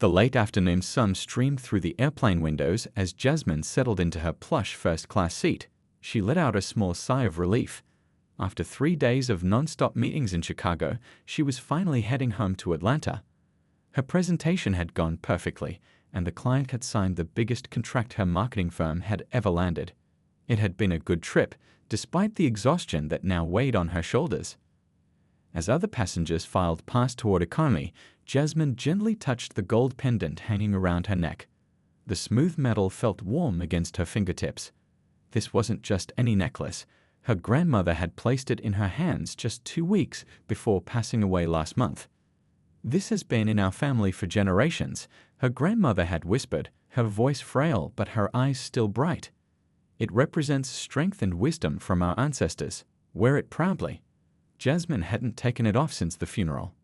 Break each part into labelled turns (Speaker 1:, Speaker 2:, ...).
Speaker 1: The late afternoon sun streamed through the airplane windows as Jasmine settled into her plush first-class seat. She let out a small sigh of relief. After 3 days of non-stop meetings in Chicago, she was finally heading home to Atlanta. Her presentation had gone perfectly, and the client had signed the biggest contract her marketing firm had ever landed. It had been a good trip, despite the exhaustion that now weighed on her shoulders. As other passengers filed past toward economy, Jasmine gently touched the gold pendant hanging around her neck. The smooth metal felt warm against her fingertips. This wasn't just any necklace. Her grandmother had placed it in her hands just 2 weeks before passing away last month. "This has been in our family for generations," her grandmother had whispered, her voice frail but her eyes still bright. "It represents strength and wisdom from our ancestors. Wear it proudly." Jasmine hadn't taken it off since the funeral.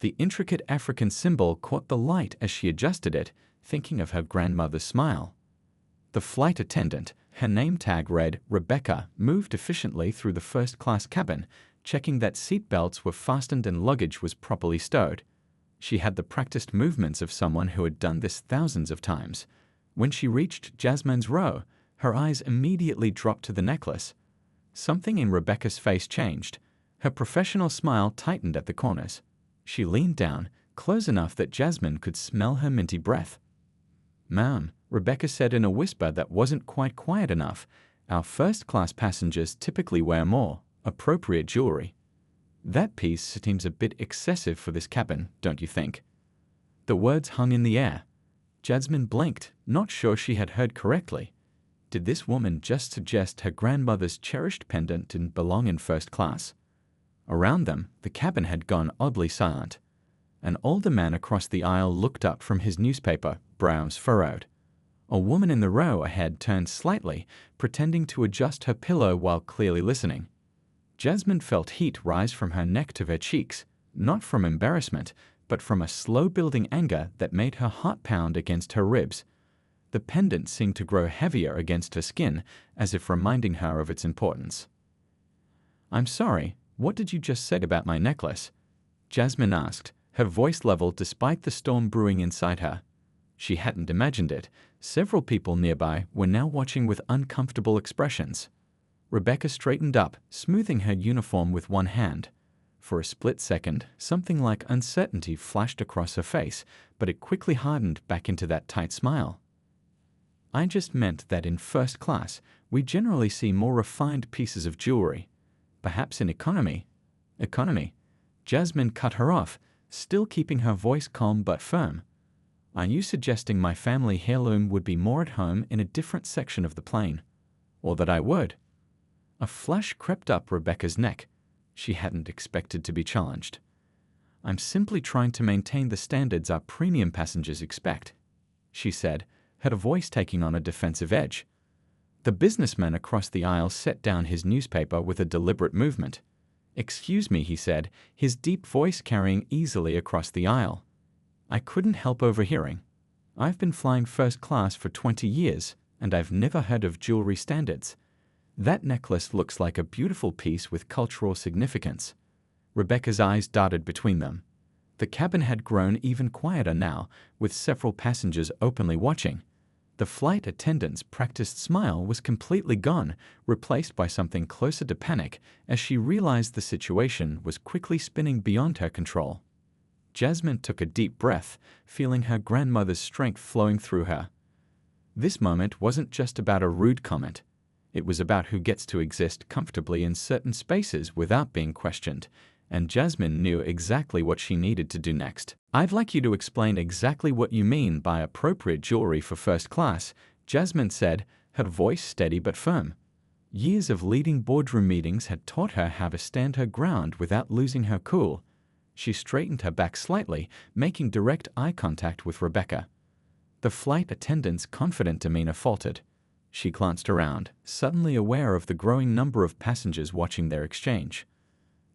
Speaker 1: The intricate African symbol caught the light as she adjusted it, thinking of her grandmother's smile. The flight attendant, her name tag read Rebecca, moved efficiently through the first-class cabin, checking that seat belts were fastened and luggage was properly stowed. She had the practiced movements of someone who had done this thousands of times. When she reached Jasmine's row, her eyes immediately dropped to the necklace. Something in Rebecca's face changed. Her professional smile tightened at the corners. She leaned down, close enough that Jasmine could smell her minty breath. "Ma'am," Rebecca said in a whisper that wasn't quite quiet enough, "our first-class passengers typically wear more appropriate jewelry. That piece seems a bit excessive for this cabin, don't you think?" The words hung in the air. Jasmine blinked, not sure she had heard correctly. Did this woman just suggest her grandmother's cherished pendant didn't belong in first class? Around them, the cabin had gone oddly silent. An older man across the aisle looked up from his newspaper, brows furrowed. A woman in the row ahead turned slightly, pretending to adjust her pillow while clearly listening. Jasmine felt heat rise from her neck to her cheeks, not from embarrassment, but from a slow-building anger that made her heart pound against her ribs. The pendant seemed to grow heavier against her skin, as if reminding her of its importance. "I'm sorry, what did you just say about my necklace?" Jasmine asked, her voice leveled despite the storm brewing inside her. She hadn't imagined it. Several people nearby were now watching with uncomfortable expressions. Rebecca straightened up, smoothing her uniform with one hand. For a split second, something like uncertainty flashed across her face, but it quickly hardened back into that tight smile. "I just meant that in first class, we generally see more refined pieces of jewelry. Perhaps in economy." "Economy?" Jasmine cut her off, still keeping her voice calm but firm. "Are you suggesting my family heirloom would be more at home in a different section of the plane? Or that I would?" A flush crept up Rebecca's neck. She hadn't expected to be challenged. "I'm simply trying to maintain the standards our premium passengers expect," she said, her voice taking on a defensive edge. The businessman across the aisle set down his newspaper with a deliberate movement. "Excuse me," he said, his deep voice carrying easily across the aisle. "I couldn't help overhearing. I've been flying first class for 20 years, and I've never heard of jewelry standards. That necklace looks like a beautiful piece with cultural significance." Rebecca's eyes darted between them. The cabin had grown even quieter now, with several passengers openly watching. The flight attendant's practiced smile was completely gone, replaced by something closer to panic as she realized the situation was quickly spinning beyond her control. Jasmine took a deep breath, feeling her grandmother's strength flowing through her. This moment wasn't just about a rude comment. It was about who gets to exist comfortably in certain spaces without being questioned, and Jasmine knew exactly what she needed to do next. "I'd like you to explain exactly what you mean by appropriate jewelry for first class," Jasmine said, her voice steady but firm. Years of leading boardroom meetings had taught her how to stand her ground without losing her cool. She straightened her back slightly, making direct eye contact with Rebecca. The flight attendant's confident demeanor faltered. She glanced around, suddenly aware of the growing number of passengers watching their exchange.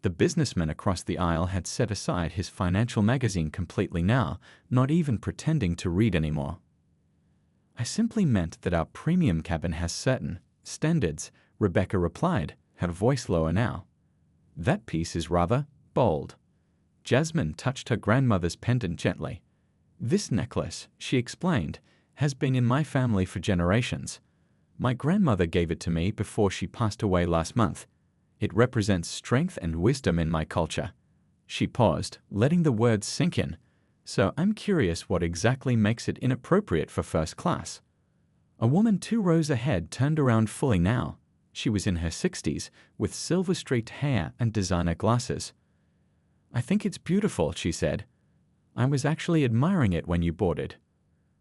Speaker 1: The businessman across the aisle had set aside his financial magazine completely now, not even pretending to read anymore. "I simply meant that our premium cabin has certain standards," Rebecca replied, her voice lower now. "That piece is rather bold." Jasmine touched her grandmother's pendant gently. This necklace, she explained, has been in my family for generations. My grandmother gave it to me before she passed away last month. It represents strength and wisdom in my culture. She paused, letting the words sink in. So I'm curious what exactly makes it inappropriate for first class. A woman 2 rows ahead turned around fully now. She was in her 60s, with silver-streaked hair and designer glasses. I think it's beautiful, she said. I was actually admiring it when you bought it.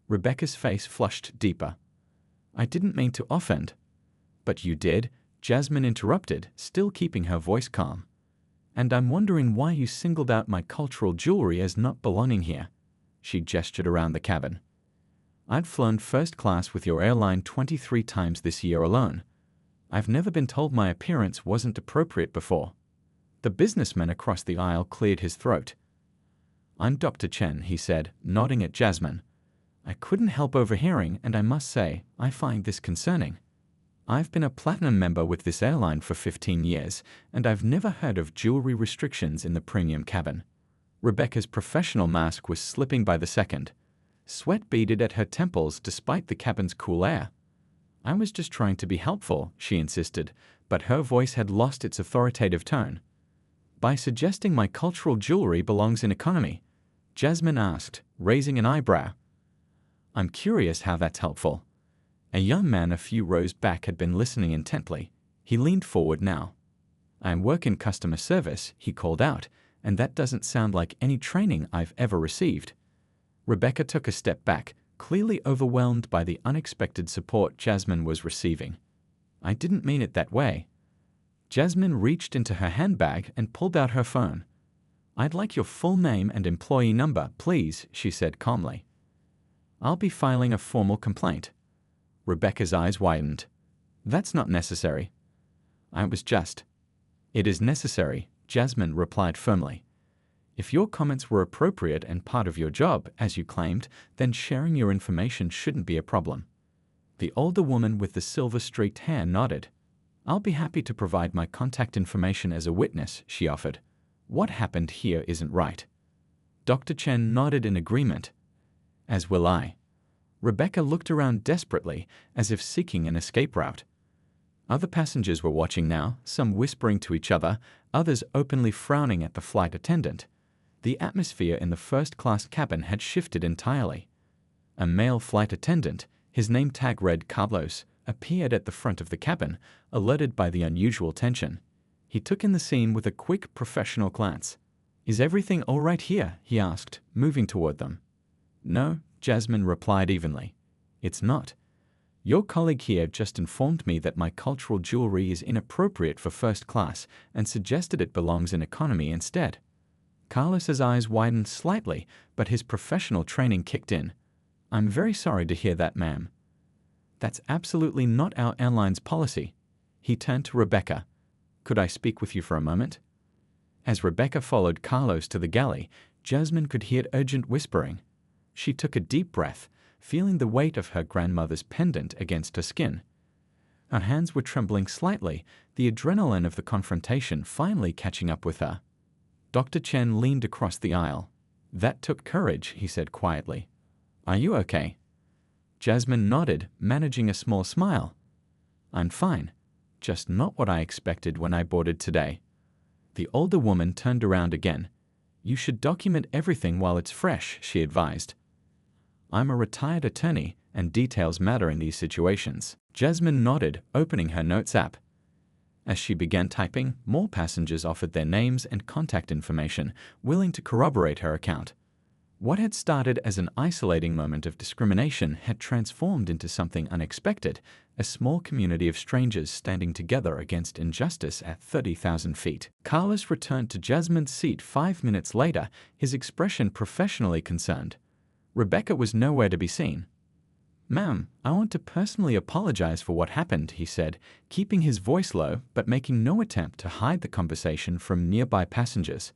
Speaker 1: Rebecca's face flushed deeper. I didn't mean to offend. But you did, Jasmine interrupted, still keeping her voice calm. And I'm wondering why you singled out my cultural jewelry as not belonging here. She gestured around the cabin. I'd flown first class with your airline 23 times this year alone. I've never been told my appearance wasn't appropriate before. The businessman across the aisle cleared his throat. I'm Dr. Chen, he said, nodding at Jasmine. I couldn't help overhearing, and I must say, I find this concerning. I've been a platinum member with this airline for 15 years, and I've never heard of jewelry restrictions in the premium cabin. Rebecca's professional mask was slipping by the second. Sweat beaded at her temples despite the cabin's cool air. I was just trying to be helpful, she insisted, but her voice had lost its authoritative tone. By suggesting my cultural jewelry belongs in economy, Jasmine asked, raising an eyebrow. I'm curious how that's helpful. A young man a few rows back had been listening intently. He leaned forward now. I work in customer service, he called out, and that doesn't sound like any training I've ever received. Rebecca took a step back, clearly overwhelmed by the unexpected support Jasmine was receiving. I didn't mean it that way. Jasmine reached into her handbag and pulled out her phone. I'd like your full name and employee number, please, she said calmly. I'll be filing a formal complaint. Rebecca's eyes widened. That's not necessary. I was just. It is necessary, Jasmine replied firmly. If your comments were appropriate and part of your job, as you claimed, then sharing your information shouldn't be a problem. The older woman with the silver-streaked hair nodded. I'll be happy to provide my contact information as a witness, she offered. What happened here isn't right. Dr. Chen nodded in agreement. As will I. Rebecca looked around desperately, as if seeking an escape route. Other passengers were watching now, some whispering to each other, others openly frowning at the flight attendant. The atmosphere in the first-class cabin had shifted entirely. A male flight attendant, his name tag read Carlos, appeared at the front of the cabin, alerted by the unusual tension. He took in the scene with a quick, professional glance. Is everything all right here? He asked, moving toward them. No, Jasmine replied evenly. It's not. Your colleague here just informed me that my cultural jewelry is inappropriate for first class and suggested it belongs in economy instead. Carlos's eyes widened slightly, but his professional training kicked in. I'm very sorry to hear that, ma'am. That's absolutely not our airline's policy. He turned to Rebecca. Could I speak with you for a moment? As Rebecca followed Carlos to the galley, Jasmine could hear urgent whispering. She took a deep breath, feeling the weight of her grandmother's pendant against her skin. Her hands were trembling slightly, the adrenaline of the confrontation finally catching up with her. Dr. Chen leaned across the aisle. That took courage, he said quietly. Are you okay? Jasmine nodded, managing a small smile. I'm fine. Just not what I expected when I boarded today. The older woman turned around again. You should document everything while it's fresh, she advised. I'm a retired attorney, and details matter in these situations. Jasmine nodded, opening her notes app. As she began typing, more passengers offered their names and contact information, willing to corroborate her account. What had started as an isolating moment of discrimination had transformed into something unexpected, a small community of strangers standing together against injustice at 30,000 feet. Carlos returned to Jasmine's seat 5 minutes later, his expression professionally concerned. Rebecca was nowhere to be seen. Ma'am, I want to personally apologize for what happened, he said, keeping his voice low but making no attempt to hide the conversation from nearby passengers.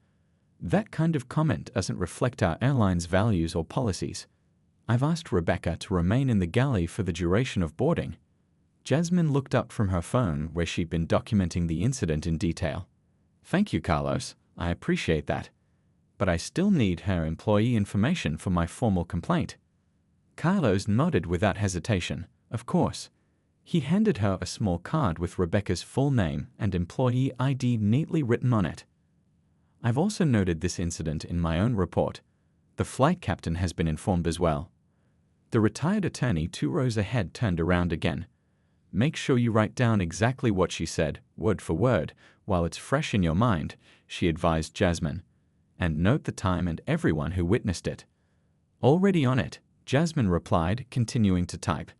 Speaker 1: That kind of comment doesn't reflect our airline's values or policies. I've asked Rebecca to remain in the galley for the duration of boarding. Jasmine looked up from her phone where she'd been documenting the incident in detail. Thank you, Carlos. I appreciate that. but I still need her employee information for my formal complaint. Carlos nodded without hesitation. Of course. He handed her a small card with Rebecca's full name and employee ID neatly written on it. I've also noted this incident in my own report. The flight captain has been informed as well. The retired attorney 2 rows ahead turned around again. Make sure you write down exactly what she said, word for word, while it's fresh in your mind, she advised Jasmine. And note the time and everyone who witnessed it. Already on it, Jasmine replied, continuing to type.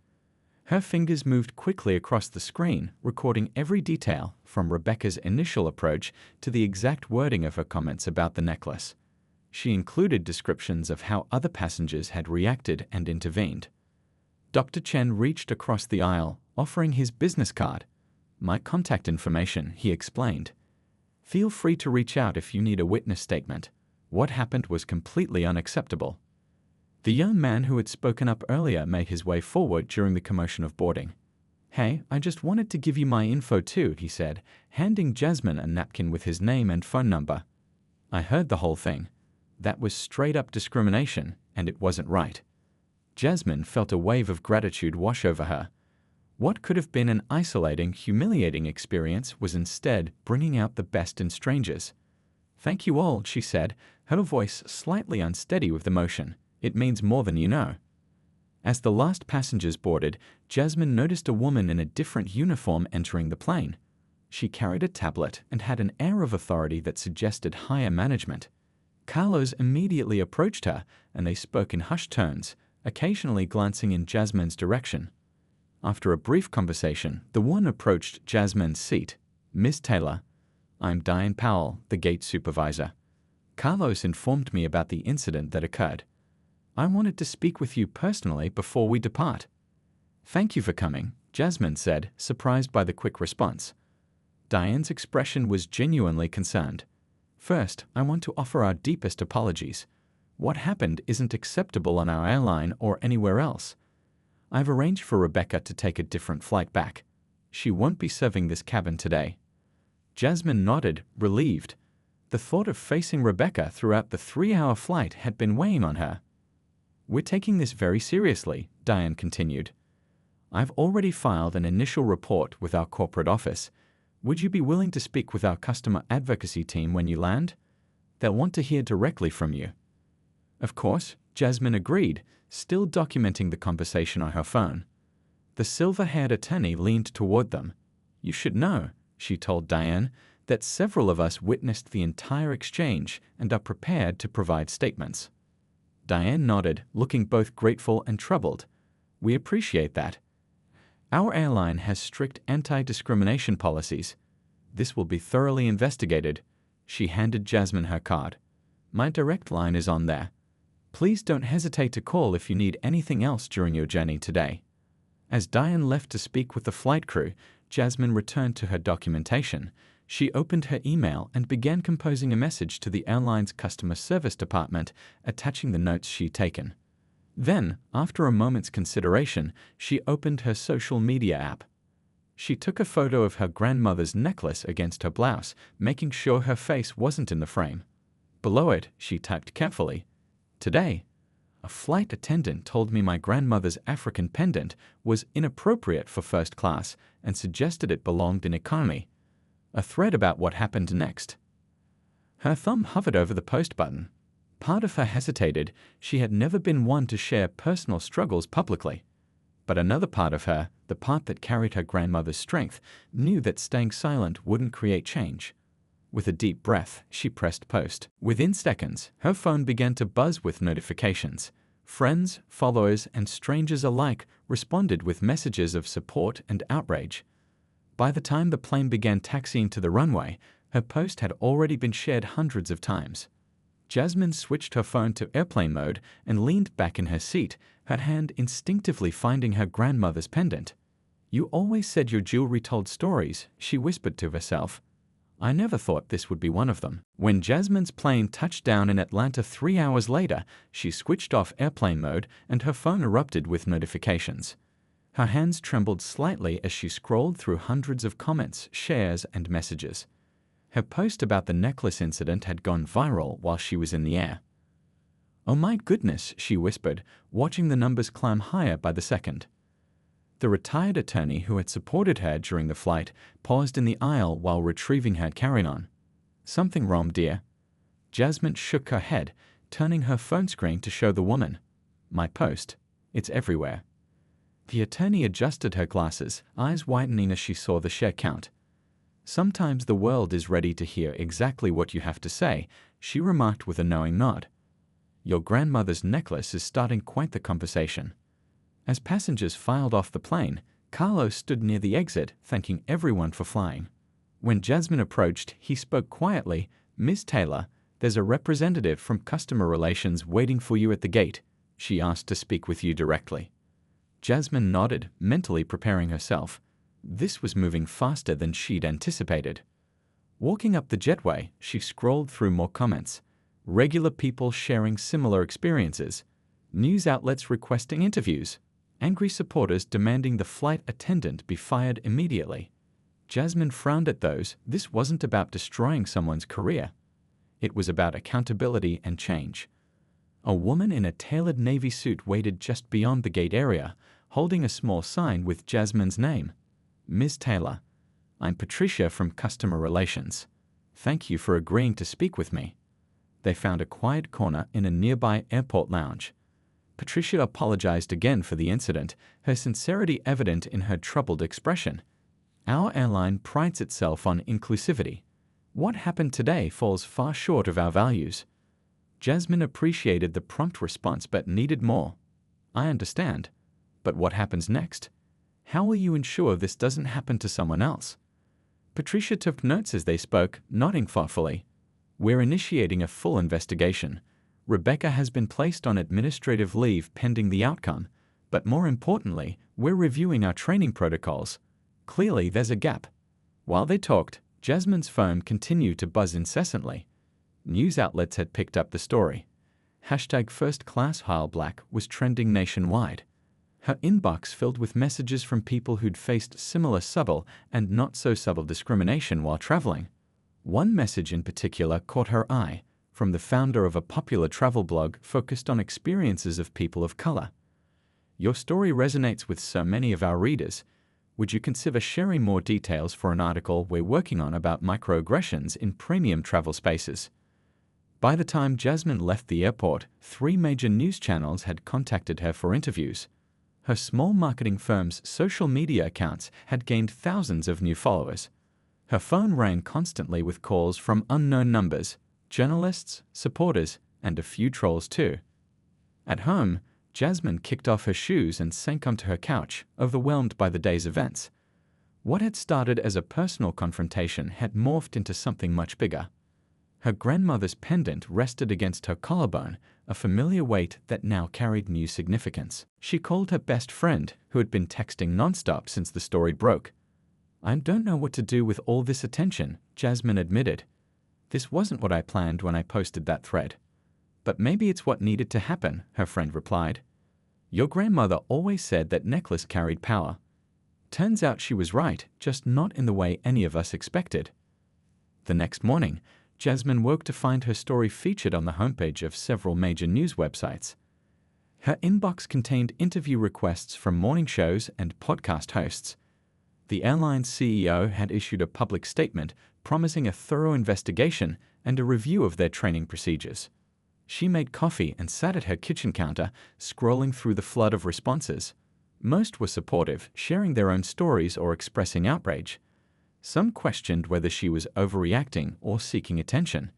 Speaker 1: Her fingers moved quickly across the screen, recording every detail, from Rebecca's initial approach to the exact wording of her comments about the necklace. She included descriptions of how other passengers had reacted and intervened. Dr. Chen reached across the aisle, offering his business card. My contact information, he explained. Feel free to reach out if you need a witness statement. What happened was completely unacceptable. The young man who had spoken up earlier made his way forward during the commotion of boarding. Hey, I just wanted to give you my info too, he said, handing Jasmine a napkin with his name and phone number. I heard the whole thing. That was straight-up discrimination, and it wasn't right. Jasmine felt a wave of gratitude wash over her. What could have been an isolating, humiliating experience was instead bringing out the best in strangers. Thank you all, she said, her voice slightly unsteady with emotion. It means more than you know. As the last passengers boarded, Jasmine noticed a woman in a different uniform entering the plane. She carried a tablet and had an air of authority that suggested higher management. Carlos immediately approached her, and they spoke in hushed tones, occasionally glancing in Jasmine's direction. After a brief conversation, the woman approached Jasmine's seat. Miss Taylor, I'm Diane Powell, the gate supervisor. Carlos informed me about the incident that occurred. I wanted to speak with you personally before we depart. Thank you for coming, Jasmine said, surprised by the quick response. Diane's expression was genuinely concerned. First, I want to offer our deepest apologies. What happened isn't acceptable on our airline or anywhere else. I've arranged for Rebecca to take a different flight back. She won't be serving this cabin today. Jasmine nodded, relieved. The thought of facing Rebecca throughout the 3-hour flight had been weighing on her. We're taking this very seriously, Diane continued. I've already filed an initial report with our corporate office. Would you be willing to speak with our customer advocacy team when you land? They'll want to hear directly from you. Of course, Jasmine agreed, still documenting the conversation on her phone. The silver-haired attorney leaned toward them. You should know, she told Diane, that several of us witnessed the entire exchange and are prepared to provide statements. Diane nodded, looking both grateful and troubled. We appreciate that. Our airline has strict anti-discrimination policies. This will be thoroughly investigated. She handed Jasmine her card. My direct line is on there. Please don't hesitate to call if you need anything else during your journey today. As Diane left to speak with the flight crew, Jasmine returned to her documentation. She opened her email and began composing a message to the airline's customer service department, attaching the notes she'd taken. Then, after a moment's consideration, she opened her social media app. She took a photo of her grandmother's necklace against her blouse, making sure her face wasn't in the frame. Below it, she typed carefully, Today, a flight attendant told me my grandmother's African pendant was inappropriate for first class and suggested it belonged in economy. A thread about what happened next. Her thumb hovered over the post button. Part of her hesitated. She had never been one to share personal struggles publicly. But another part of her, the part that carried her grandmother's strength, knew that staying silent wouldn't create change. With a deep breath, she pressed post. Within seconds, her phone began to buzz with notifications. Friends, followers, and strangers alike responded with messages of support and outrage. By the time the plane began taxiing to the runway, her post had already been shared hundreds of times. Jasmine switched her phone to airplane mode and leaned back in her seat, her hand instinctively finding her grandmother's pendant. You always said your jewelry told stories, she whispered to herself. I never thought this would be one of them. When Jasmine's plane touched down in Atlanta 3 hours later, she switched off airplane mode and her phone erupted with notifications. Her hands trembled slightly as she scrolled through hundreds of comments, shares, and messages. Her post about the necklace incident had gone viral while she was in the air. "Oh my goodness," she whispered, watching the numbers climb higher by the second. The retired attorney who had supported her during the flight paused in the aisle while retrieving her carry-on. "Something wrong, dear?" Jasmine shook her head, turning her phone screen to show the woman. "My post. It's everywhere." The attorney adjusted her glasses, eyes widening as she saw the share count. "Sometimes the world is ready to hear exactly what you have to say," she remarked with a knowing nod. "Your grandmother's necklace is starting quite the conversation." As passengers filed off the plane, Carlos stood near the exit, thanking everyone for flying. When Jasmine approached, he spoke quietly. "Ms. Taylor, there's a representative from Customer Relations waiting for you at the gate. She asked to speak with you directly." Jasmine nodded, mentally preparing herself. This was moving faster than she'd anticipated. Walking up the jetway, she scrolled through more comments. Regular people sharing similar experiences. News outlets requesting interviews. Angry supporters demanding the flight attendant be fired immediately. Jasmine frowned at those. This wasn't about destroying someone's career. It was about accountability and change. A woman in a tailored navy suit waited just beyond the gate area, holding a small sign with Jasmine's name. "Ms. Taylor, I'm Patricia from Customer Relations. Thank you for agreeing to speak with me." They found a quiet corner in a nearby airport lounge. Patricia apologized again for the incident, her sincerity evident in her troubled expression. "Our airline prides itself on inclusivity. What happened today falls far short of our values." Jasmine appreciated the prompt response but needed more. "I understand. But what happens next? How will you ensure this doesn't happen to someone else?" Patricia took notes as they spoke, nodding thoughtfully. "We're initiating a full investigation. Rebecca has been placed on administrative leave pending the outcome, but more importantly, we're reviewing our training protocols. Clearly, there's a gap." While they talked, Jasmine's phone continued to buzz incessantly. News outlets had picked up the story. Hashtag First Class Heil Black was trending nationwide. Her inbox filled with messages from people who'd faced similar subtle and not so subtle discrimination while traveling. One message in particular caught her eye, from the founder of a popular travel blog focused on experiences of people of color. "Your story resonates with so many of our readers. Would you consider sharing more details for an article we're working on about microaggressions in premium travel spaces?" By the time Jasmine left the airport, 3 major news channels had contacted her for interviews. Her small marketing firm's social media accounts had gained thousands of new followers. Her phone rang constantly with calls from unknown numbers, journalists, supporters, and a few trolls too. At home, Jasmine kicked off her shoes and sank onto her couch, overwhelmed by the day's events. What had started as a personal confrontation had morphed into something much bigger. Her grandmother's pendant rested against her collarbone, a familiar weight that now carried new significance. She called her best friend, who had been texting nonstop since the story broke. "I don't know what to do with all this attention," Jasmine admitted. "This wasn't what I planned when I posted that thread." "But maybe it's what needed to happen," her friend replied. "Your grandmother always said that necklace carried power. Turns out she was right, just not in the way any of us expected." The next morning, Jasmine woke to find her story featured on the homepage of several major news websites. Her inbox contained interview requests from morning shows and podcast hosts. The airline's CEO had issued a public statement promising a thorough investigation and a review of their training procedures. She made coffee and sat at her kitchen counter, scrolling through the flood of responses. Most were supportive, sharing their own stories or expressing outrage. Some questioned whether she was overreacting or seeking attention.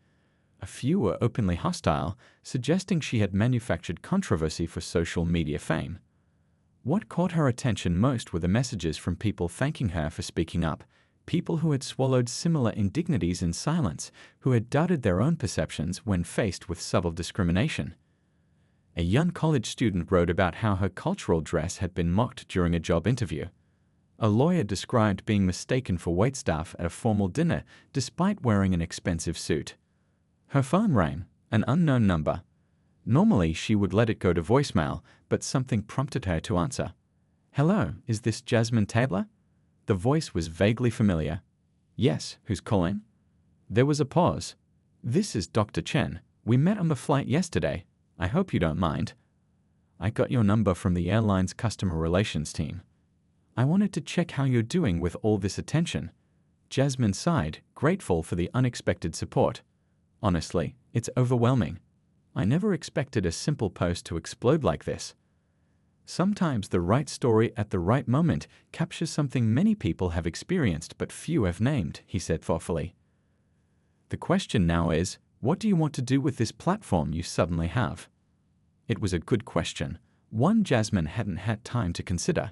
Speaker 1: A few were openly hostile, suggesting she had manufactured controversy for social media fame. What caught her attention most were the messages from people thanking her for speaking up, people who had swallowed similar indignities in silence, who had doubted their own perceptions when faced with subtle discrimination. A young college student wrote about how her cultural dress had been mocked during a job interview. A lawyer described being mistaken for waitstaff at a formal dinner despite wearing an expensive suit. Her phone rang, an unknown number. Normally, she would let it go to voicemail, but something prompted her to answer. "Hello, is this Jasmine Taylor?" The voice was vaguely familiar. "Yes, who's calling?" There was a pause. "This is Dr. Chen. We met on the flight yesterday. I hope you don't mind. I got your number from the airline's customer relations team. I wanted to check how you're doing with all this attention." Jasmine sighed, grateful for the unexpected support. "Honestly, it's overwhelming. I never expected a simple post to explode like this." Sometimes the right story at the right moment captures something many people have experienced but few have named, he said thoughtfully. "The question now is, what do you want to do with this platform you suddenly have?" It was a good question, one Jasmine hadn't had time to consider.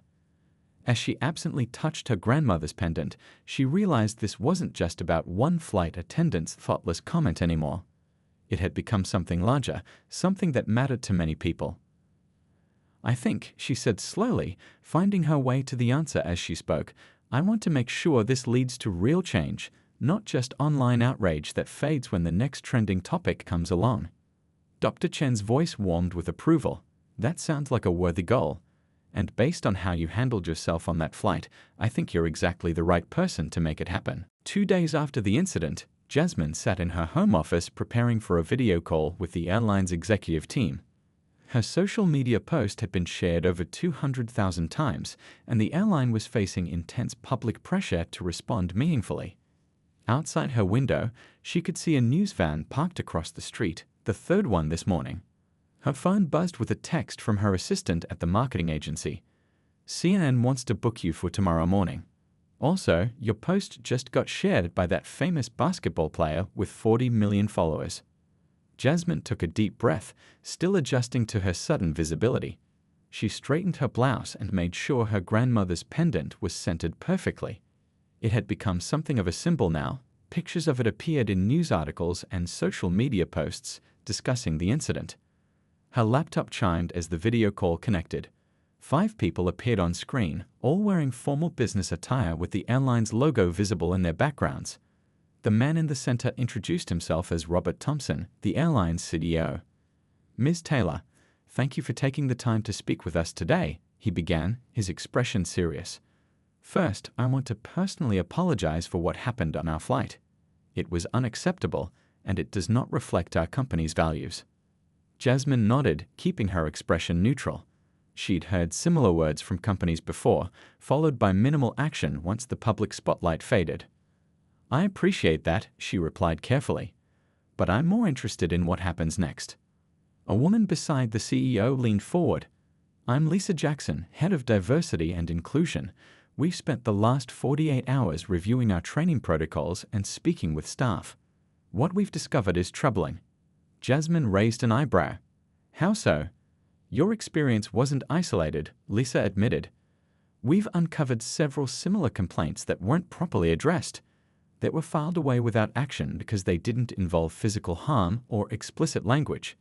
Speaker 1: As she absently touched her grandmother's pendant, she realized this wasn't just about one flight attendant's thoughtless comment anymore. It had become something larger, something that mattered to many people. "I think," she said slowly, finding her way to the answer as she spoke, "I want to make sure this leads to real change, not just online outrage that fades when the next trending topic comes along." Dr. Chen's voice warmed with approval. "That sounds like a worthy goal. And based on how you handled yourself on that flight, I think you're exactly the right person to make it happen." 2 days after the incident, Jasmine sat in her home office preparing for a video call with the airline's executive team. Her social media post had been shared over 200,000 times, and the airline was facing intense public pressure to respond meaningfully. Outside her window, she could see a news van parked across the street, the third one this morning. Her phone buzzed with a text from her assistant at the marketing agency. "CNN wants to book you for tomorrow morning. Also, your post just got shared by that famous basketball player with 40 million followers." Jasmine took a deep breath, still adjusting to her sudden visibility. She straightened her blouse and made sure her grandmother's pendant was centered perfectly. It had become something of a symbol now. Pictures of it appeared in news articles and social media posts discussing the incident. Her laptop chimed as the video call connected. 5 people appeared on screen, all wearing formal business attire with the airline's logo visible in their backgrounds. The man in the center introduced himself as Robert Thompson, the airline's CEO. "Ms. Taylor, thank you for taking the time to speak with us today," he began, his expression serious. "First, I want to personally apologize for what happened on our flight. It was unacceptable, and it does not reflect our company's values." Jasmine nodded, keeping her expression neutral. She'd heard similar words from companies before, followed by minimal action once the public spotlight faded. "I appreciate that," she replied carefully. "But I'm more interested in what happens next." A woman beside the CEO leaned forward. "I'm Lisa Jackson, head of diversity and inclusion. We've spent the last 48 hours reviewing our training protocols and speaking with staff. What we've discovered is troubling." Jasmine raised an eyebrow. "How so?" "Your experience wasn't isolated," Lisa admitted. "We've uncovered several similar complaints that weren't properly addressed. They were filed away without action because they didn't involve physical harm or explicit language.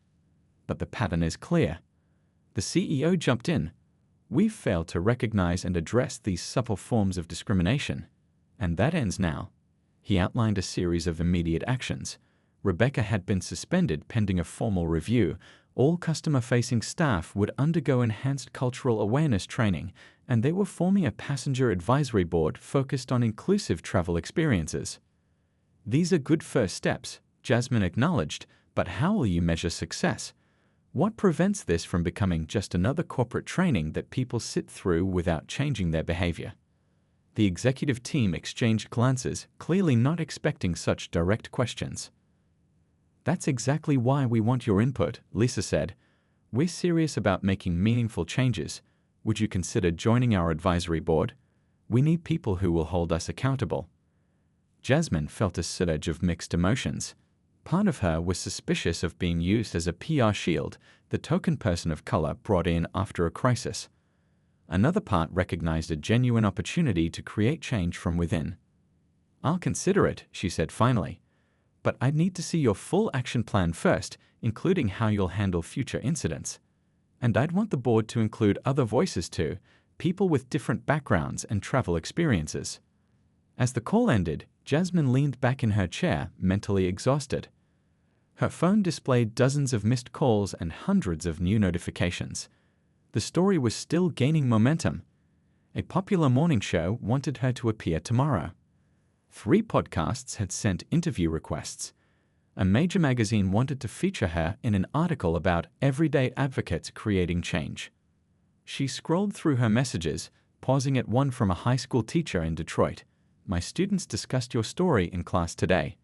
Speaker 1: But the pattern is clear." The CEO jumped in. "We've failed to recognize and address these subtle forms of discrimination. And that ends now." He outlined a series of immediate actions. Rebecca had been suspended pending a formal review. All customer-facing staff would undergo enhanced cultural awareness training, and they were forming a passenger advisory board focused on inclusive travel experiences. "These are good first steps," Jasmine acknowledged, "but how will you measure success? What prevents this from becoming just another corporate training that people sit through without changing their behavior?" The executive team exchanged glances, clearly not expecting such direct questions. "That's exactly why we want your input," Lisa said. "We're serious about making meaningful changes. Would you consider joining our advisory board? We need people who will hold us accountable." Jasmine felt a surge of mixed emotions. Part of her was suspicious of being used as a PR shield, the token person of color brought in after a crisis. Another part recognized a genuine opportunity to create change from within. "I'll consider it," she said finally. "But I'd need to see your full action plan first, including how you'll handle future incidents. And I'd want the board to include other voices too, people with different backgrounds and travel experiences." As the call ended, Jasmine leaned back in her chair, mentally exhausted. Her phone displayed dozens of missed calls and hundreds of new notifications. The story was still gaining momentum. A popular morning show wanted her to appear tomorrow. 3 podcasts had sent interview requests. A major magazine wanted to feature her in an article about everyday advocates creating change. She scrolled through her messages, pausing at one from a high school teacher in Detroit. "My students discussed your story in class today.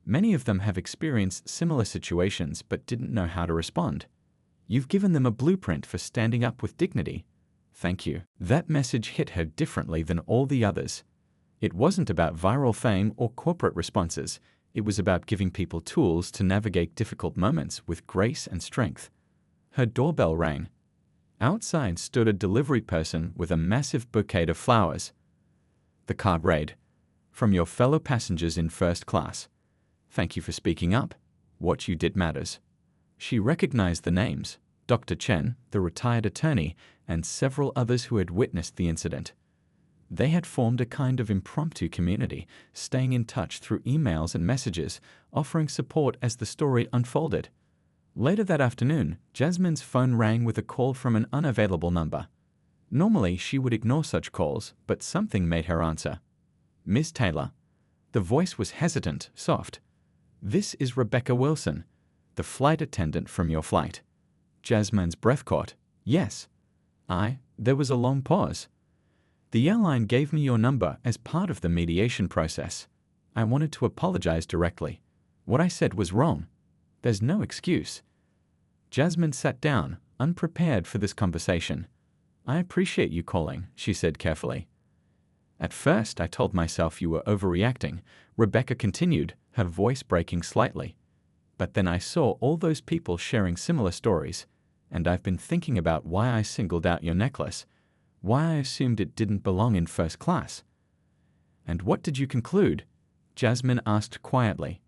Speaker 1: Many of them have experienced similar situations but didn't know how to respond. You've given them a blueprint for standing up with dignity. Thank you." That message hit her differently than all the others. It wasn't about viral fame or corporate responses. It was about giving people tools to navigate difficult moments with grace and strength. Her doorbell rang. Outside stood a delivery person with a massive bouquet of flowers. The card read, "From your fellow passengers in first class. Thank you for speaking up. What you did matters." She recognized the names: Dr. Chen, the retired attorney, and several others who had witnessed the incident. They had formed a kind of impromptu community, staying in touch through emails and messages, offering support as the story unfolded. Later that afternoon, Jasmine's phone rang with a call from an unavailable number. Normally, she would ignore such calls, but something made her answer. "Ms. Taylor." The voice was hesitant, soft. "This is Rebecca Wilson, the flight attendant from your flight." Jasmine's breath caught. "Yes." There was a long pause. "The airline gave me your number as part of the mediation process. I wanted to apologize directly. What I said was wrong. There's no excuse." Jasmine sat down, unprepared for this conversation. "I appreciate you calling," she said carefully. "At first, I told myself you were overreacting," Rebecca continued, her voice breaking slightly. "But then I saw all those people sharing similar stories, and I've been thinking about why I singled out your necklace, why I assumed it didn't belong in first class." "And what did you conclude?" Jasmine asked quietly.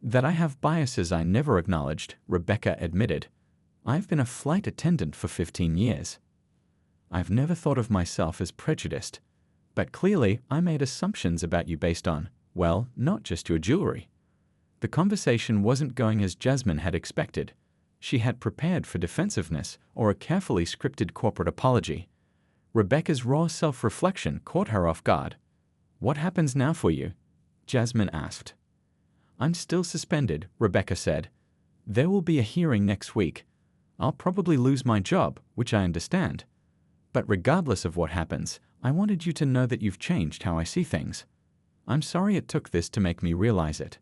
Speaker 1: "That I have biases I never acknowledged," Rebecca admitted. "I've been a flight attendant for 15 years. I've never thought of myself as prejudiced. But clearly, I made assumptions about you based on, well, not just your jewelry." The conversation wasn't going as Jasmine had expected. She had prepared for defensiveness or a carefully scripted corporate apology. Rebecca's raw self-reflection caught her off guard. "What happens now for you?" Jasmine asked. "I'm still suspended," Rebecca said. "There will be a hearing next week. I'll probably lose my job, which I understand. But regardless of what happens, I wanted you to know that you've changed how I see things. I'm sorry it took this to make me realize it."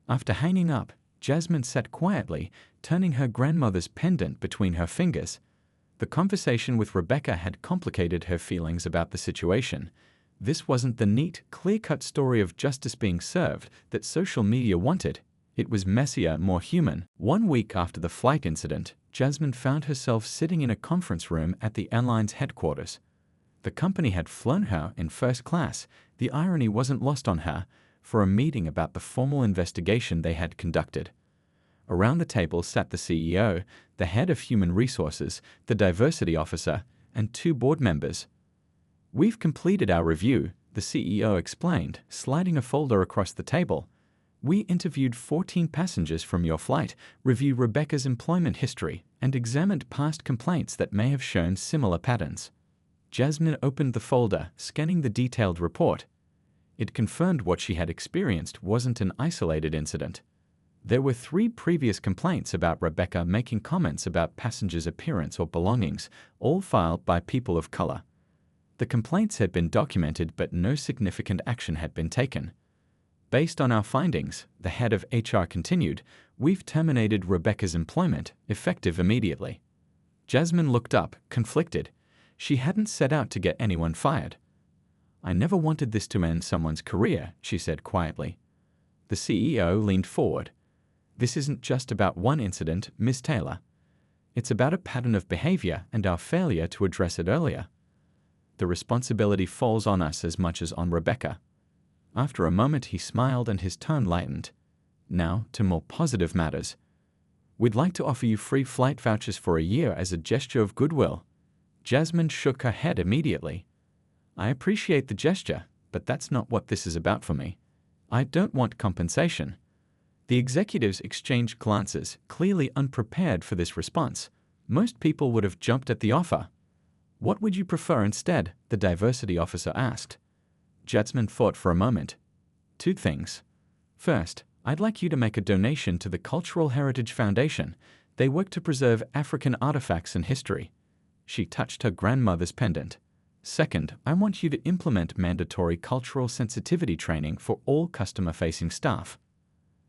Speaker 1: After hanging up, Jasmine sat quietly, turning her grandmother's pendant between her fingers. The conversation with Rebecca had complicated her feelings about the situation. This wasn't the neat, clear-cut story of justice being served that social media wanted. It was messier, more human. 1 week after the flight incident, Jasmine found herself sitting in a conference room at the airline's headquarters. The company had flown her in first class. The irony wasn't lost on her, for a meeting about the formal investigation they had conducted. Around the table sat the CEO, the head of human resources, the diversity officer, and 2 board members. "We've completed our review," the CEO explained, sliding a folder across the table. "We interviewed 14 passengers from your flight, reviewed Rebecca's employment history, and examined past complaints that may have shown similar patterns." Jasmine opened the folder, scanning the detailed report. It confirmed what she had experienced wasn't an isolated incident. There were 3 previous complaints about Rebecca making comments about passengers' appearance or belongings, all filed by people of color. The complaints had been documented, but no significant action had been taken. "Based on our findings," the head of HR continued, "we've terminated Rebecca's employment, effective immediately." Jasmine looked up, conflicted. She hadn't set out to get anyone fired. "I never wanted this to end someone's career," she said quietly. The CEO leaned forward. "This isn't just about one incident, Ms. Taylor. It's about a pattern of behavior and our failure to address it earlier. The responsibility falls on us as much as on Rebecca." After a moment, he smiled and his tone lightened. "Now, to more positive matters. We'd like to offer you free flight vouchers for a year as a gesture of goodwill." Jasmine shook her head immediately. "I appreciate the gesture, but that's not what this is about for me. I don't want compensation." The executives exchanged glances, clearly unprepared for this response. Most people would have jumped at the offer. "What would you prefer instead?" the diversity officer asked. Jasmine thought for a moment. Two things. First, I'd like you to make a donation to the Cultural Heritage Foundation. They work to preserve African artifacts and history. She touched her grandmother's pendant. Second, I want you to implement mandatory cultural sensitivity training for all customer-facing staff.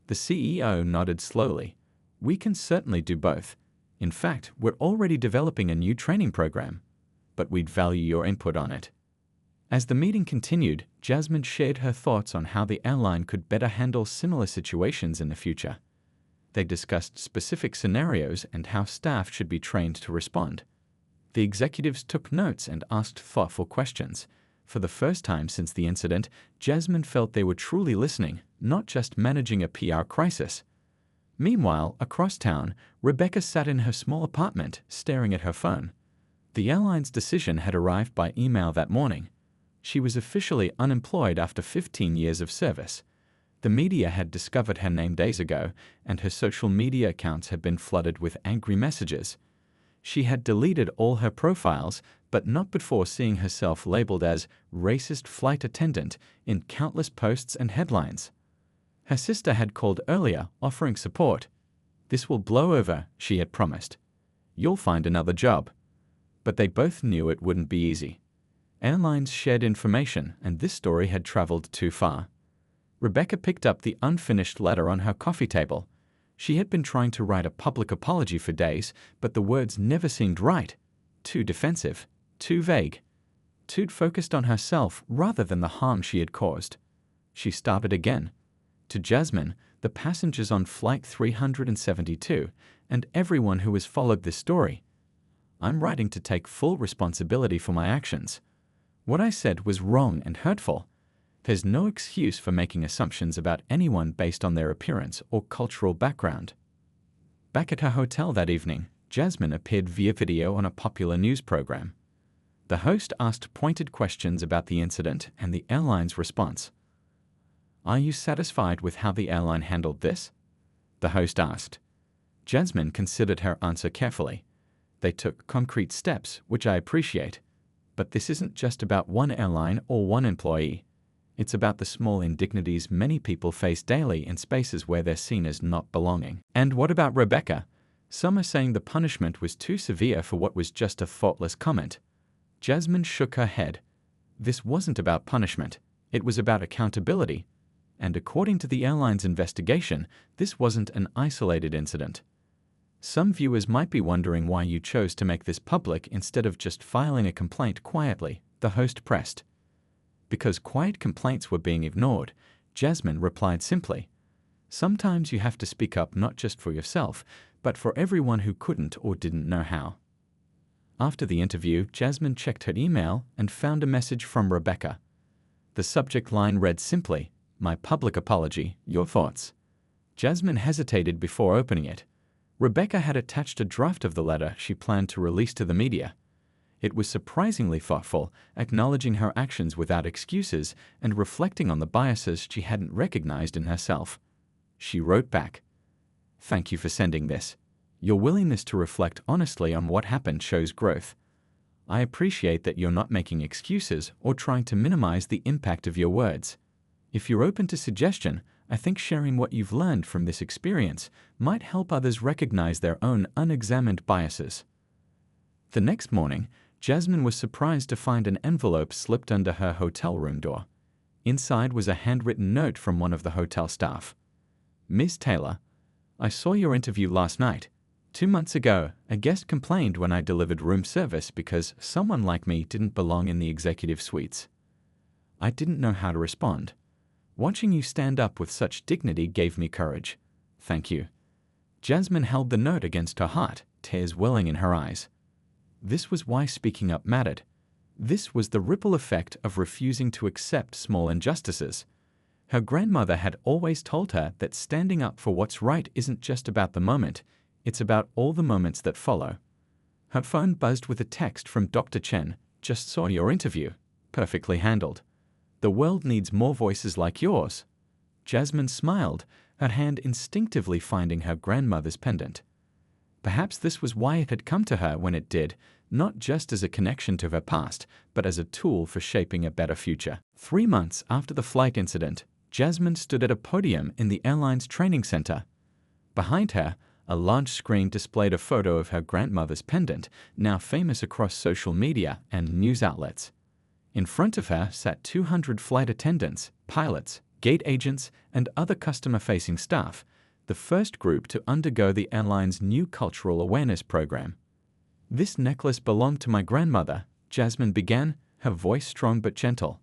Speaker 1: The CEO nodded slowly. We can certainly do both. In fact, we're already developing a new training program, but we'd value your input on it. As the meeting continued, Jasmine shared her thoughts on how the airline could better handle similar situations in the future. They discussed specific scenarios and how staff should be trained to respond. The executives took notes and asked thoughtful questions. For the first time since the incident, Jasmine felt they were truly listening, not just managing a PR crisis. Meanwhile, across town, Rebecca sat in her small apartment, staring at her phone. The airline's decision had arrived by email that morning. She was officially unemployed after 15 years of service. The media had discovered her name days ago, and her social media accounts had been flooded with angry messages. She had deleted all her profiles, but not before seeing herself labeled as racist flight attendant in countless posts and headlines. Her sister had called earlier, offering support. This will blow over, she had promised. You'll find another job. But they both knew it wouldn't be easy. Airlines shared information, and this story had traveled too far. Rebecca picked up the unfinished letter on her coffee table. She had been trying to write a public apology for days, but the words never seemed right. Too defensive, too vague, too focused on herself rather than the harm she had caused. She started again. To Jasmine, the passengers on Flight 372, and everyone who has followed this story. I'm writing to take full responsibility for my actions. What I said was wrong and hurtful. There's no excuse for making assumptions about anyone based on their appearance or cultural background. Back at her hotel that evening, Jasmine appeared via video on a popular news program. The host asked pointed questions about the incident and the airline's response. Are you satisfied with how the airline handled this? The host asked. Jasmine considered her answer carefully. They took concrete steps, which I appreciate. But this isn't just about one airline or one employee. It's about the small indignities many people face daily in spaces where they're seen as not belonging. And what about Rebecca? Some are saying the punishment was too severe for what was just a thoughtless comment. Jasmine shook her head. This wasn't about punishment. It was about accountability. And according to the airline's investigation, this wasn't an isolated incident. Some viewers might be wondering why you chose to make this public instead of just filing a complaint quietly, the host pressed. Because quiet complaints were being ignored, Jasmine replied simply. Sometimes you have to speak up not just for yourself, but for everyone who couldn't or didn't know how. After the interview, Jasmine checked her email and found a message from Rebecca. The subject line read simply, My public apology, your thoughts. Jasmine hesitated before opening it. Rebecca had attached a draft of the letter she planned to release to the media. It was surprisingly thoughtful, acknowledging her actions without excuses and reflecting on the biases she hadn't recognized in herself. She wrote back, Thank you for sending this. Your willingness to reflect honestly on what happened shows growth. I appreciate that you're not making excuses or trying to minimize the impact of your words. If you're open to suggestion, I think sharing what you've learned from this experience might help others recognize their own unexamined biases. The next morning, Jasmine was surprised to find an envelope slipped under her hotel room door. Inside was a handwritten note from one of the hotel staff. Ms. Taylor, I saw your interview last night. 2 months ago, a guest complained when I delivered room service because someone like me didn't belong in the executive suites. I didn't know how to respond. Watching you stand up with such dignity gave me courage. Thank you. Jasmine held the note against her heart, tears welling in her eyes. This was why speaking up mattered. This was the ripple effect of refusing to accept small injustices. Her grandmother had always told her that standing up for what's right isn't just about the moment, it's about all the moments that follow. Her phone buzzed with a text from Dr. Chen. Just saw your interview. Perfectly handled. The world needs more voices like yours. Jasmine smiled, her hand instinctively finding her grandmother's pendant. Perhaps this was why it had come to her when it did, not just as a connection to her past, but as a tool for shaping a better future. 3 months after the flight incident, Jasmine stood at a podium in the airline's training center. Behind her, a large screen displayed a photo of her grandmother's pendant, now famous across social media and news outlets. In front of her sat 200 flight attendants, pilots, gate agents, and other customer-facing staff, the first group to undergo the airline's new cultural awareness program. "This necklace belonged to my grandmother," Jasmine began, her voice strong but gentle.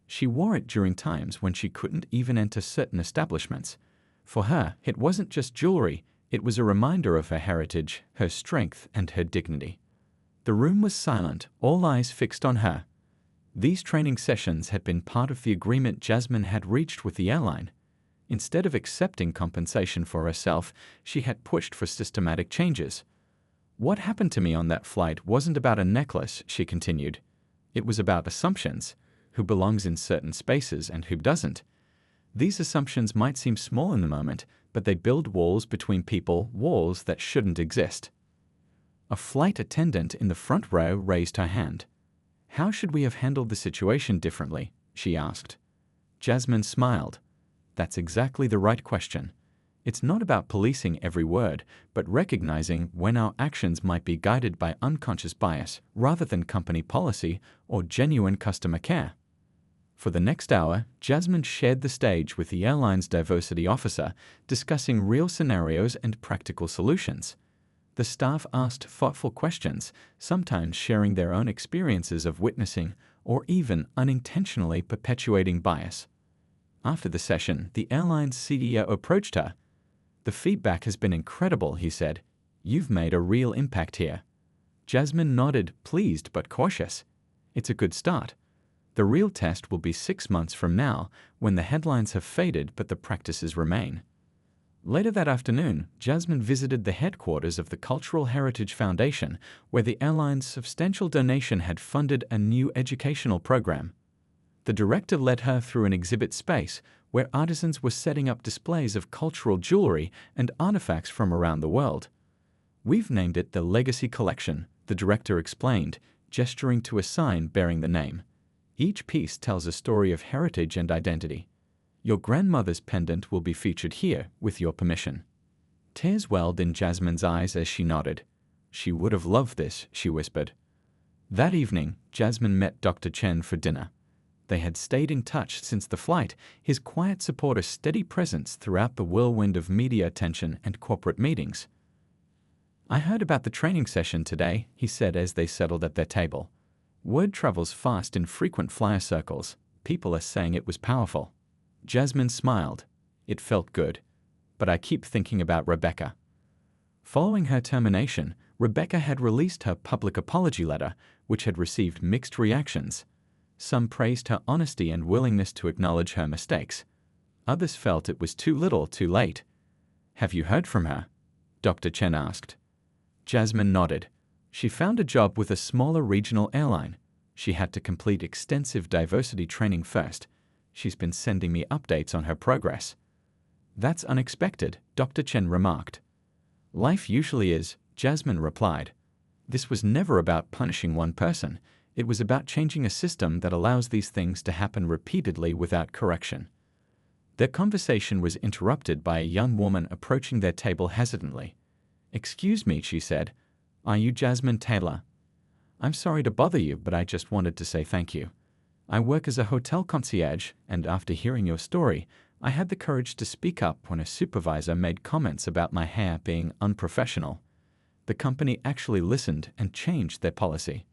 Speaker 1: She wore it during times when she couldn't even enter certain establishments. For her, it wasn't just jewelry, it was a reminder of her heritage, her strength, and her dignity. The room was silent, all eyes fixed on her. These training sessions had been part of the agreement Jasmine had reached with the airline. Instead of accepting compensation for herself, she had pushed for systematic changes. "What happened to me on that flight wasn't about a necklace," she continued. "It was about assumptions, who belongs in certain spaces and who doesn't. These assumptions might seem small in the moment, but they build walls between people, walls that shouldn't exist." A flight attendant in the front row raised her hand. "How should we have handled the situation differently?" she asked. Jasmine smiled. "That's exactly the right question. It's not about policing every word, but recognizing when our actions might be guided by unconscious bias rather than company policy or genuine customer care." For the next hour, Jasmine shared the stage with the airline's diversity officer, discussing real scenarios and practical solutions. The staff asked thoughtful questions, sometimes sharing their own experiences of witnessing or even unintentionally perpetuating bias. After the session, the airline's CEO approached her. "The feedback has been incredible," he said. "You've made a real impact here." Jasmine nodded, pleased but cautious. "It's a good start. The real test will be 6 months from now, when the headlines have faded but the practices remain." Later that afternoon, Jasmine visited the headquarters of the Cultural Heritage Foundation, where the airline's substantial donation had funded a new educational program. The director led her through an exhibit space where artisans were setting up displays of cultural jewelry and artifacts from around the world. "We've named it the Legacy Collection," the director explained, gesturing to a sign bearing the name. "Each piece tells a story of heritage and identity. Your grandmother's pendant will be featured here, with your permission." Tears welled in Jasmine's eyes as she nodded. "She would have loved this," she whispered. That evening, Jasmine met Dr. Chen for dinner. They had stayed in touch since the flight, his quiet support a steady presence throughout the whirlwind of media attention and corporate meetings. "I heard about the training session today," he said as they settled at their table. "Word travels fast in frequent flyer circles. People are saying it was powerful." Jasmine smiled. "It felt good. But I keep thinking about Rebecca." Following her termination, Rebecca had released her public apology letter, which had received mixed reactions. Some praised her honesty and willingness to acknowledge her mistakes. Others felt it was too little, too late. "Have you heard from her?" Dr. Chen asked. Jasmine nodded. She found a job with a smaller regional airline. She had to complete extensive diversity training first. She's been sending me updates on her progress. "That's unexpected," Dr. Chen remarked. "Life usually is," Jasmine replied. "This was never about punishing one person. It was about changing a system that allows these things to happen repeatedly without correction." Their conversation was interrupted by a young woman approaching their table hesitantly. "Excuse me," she said. "Are you Jasmine Taylor?" "I'm sorry to bother you, but I just wanted to say thank you. I work as a hotel concierge, and after hearing your story, I had the courage to speak up when a supervisor made comments about my hair being unprofessional. The company actually listened and changed their policy."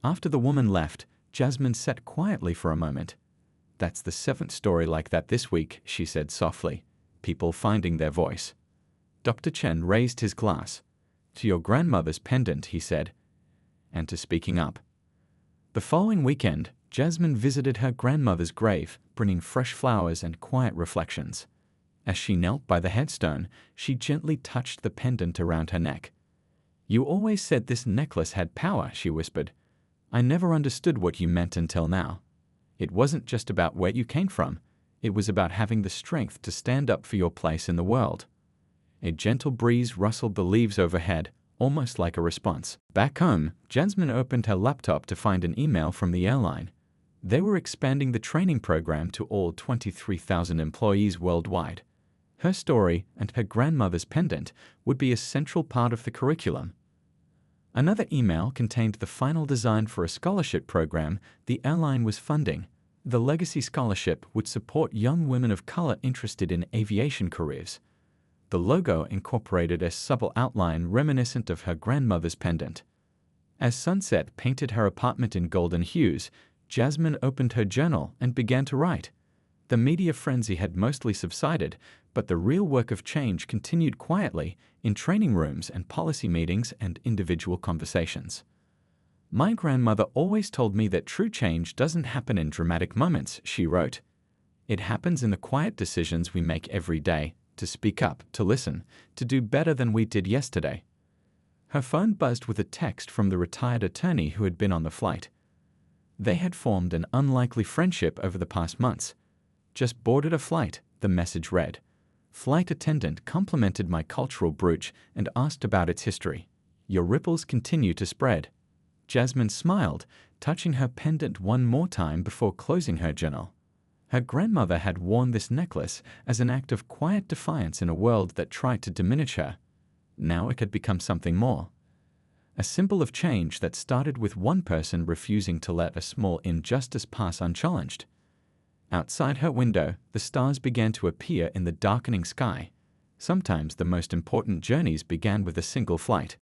Speaker 1: After the woman left, Jasmine sat quietly for a moment. "That's the 7th story like that this week," she said softly. "People finding their voice." Dr. Chen raised his glass. "To your grandmother's pendant," he said, "and to speaking up." The following weekend, Jasmine visited her grandmother's grave, bringing fresh flowers and quiet reflections. As she knelt by the headstone, she gently touched the pendant around her neck. "You always said this necklace had power," she whispered. "I never understood what you meant until now. It wasn't just about where you came from. It was about having the strength to stand up for your place in the world." A gentle breeze rustled the leaves overhead, almost like a response. Back home, Jasmine opened her laptop to find an email from the airline. They were expanding the training program to all 23,000 employees worldwide. Her story and her grandmother's pendant would be a central part of the curriculum. Another email contained the final design for a scholarship program the airline was funding. The Legacy Scholarship would support young women of color interested in aviation careers. The logo incorporated a subtle outline reminiscent of her grandmother's pendant. As sunset painted her apartment in golden hues, Jasmine opened her journal and began to write. The media frenzy had mostly subsided, but the real work of change continued quietly in training rooms and policy meetings and individual conversations. My grandmother always told me that true change doesn't happen in dramatic moments, she wrote. It happens in the quiet decisions we make every day, to speak up, to listen, to do better than we did yesterday. Her phone buzzed with a text from the retired attorney who had been on the flight. They had formed an unlikely friendship over the past months. Just boarded a flight, the message read. Flight attendant complimented my cultural brooch and asked about its history. Your ripples continue to spread. Jasmine smiled, touching her pendant one more time before closing her journal. Her grandmother had worn this necklace as an act of quiet defiance in a world that tried to diminish her. Now it had become something more. A symbol of change that started with one person refusing to let a small injustice pass unchallenged. Outside her window, the stars began to appear in the darkening sky. Sometimes the most important journeys began with a single flight.